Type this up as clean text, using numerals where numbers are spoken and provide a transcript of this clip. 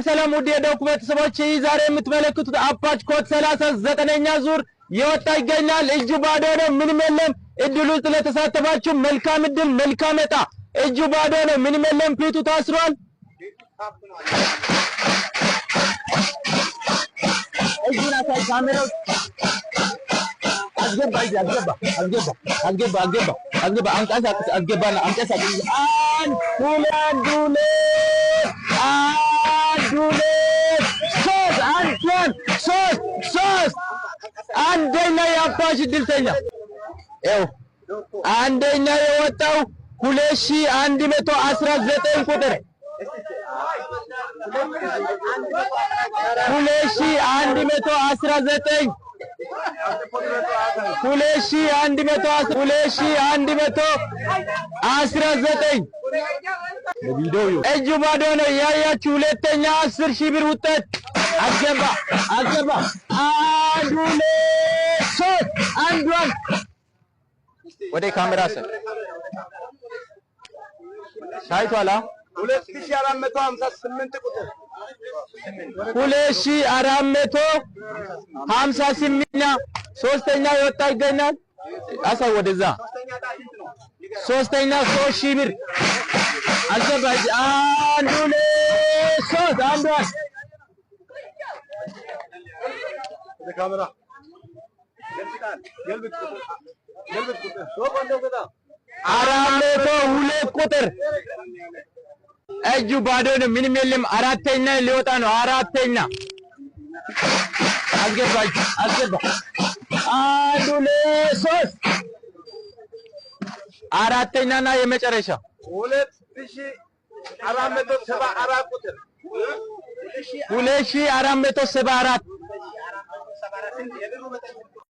ሰላም ውድ የዶኩመንት ሰዎች ዛሬ የምትመለከቱት አፓች ኮድ 39ኛ ዙር የወጣ ይገኛል። እጁ ባዶ ነው፣ ምንም የለም። እድሉ ስለተሳተፋችሁ መልካም እድል፣ መልካም ዕጣ። እጁ ባዶ ነው፣ ምንም የለም። ፊቱ ታስሯል። እጁን አሳይ ካሜራው። አስገባ አንቀሳቅስ፣ አስገባና አንቀሳቅስ። አንድ ሶስት አንደኛ የአፓች ድልተኛ ኤው አንደኛ የወጣው 2119 ቁጥር 2119 ለቪዲዮ እጁ ባዶ ነው። ያያችሁ ሁለተኛ 10000 ብር ውጤት አገባ አንዷን ወደ ካሜራ ሰ ሳይቷላ 2458 ቁጥር 2458 ሶስተኛ የወጣ ይገኛል። አሳይ ወደዛ ሶስተኛ 3000 ብር አገባ። አንዷን ካሜራ ሁለት ቁጥር እጁ ባዶ ነው፣ ምንም የለም። አራተኛ ሊወጣ ነው። አራተኛ አስገባ 123 አራተኛና የመጨረሻ 2474 ቁጥር 2474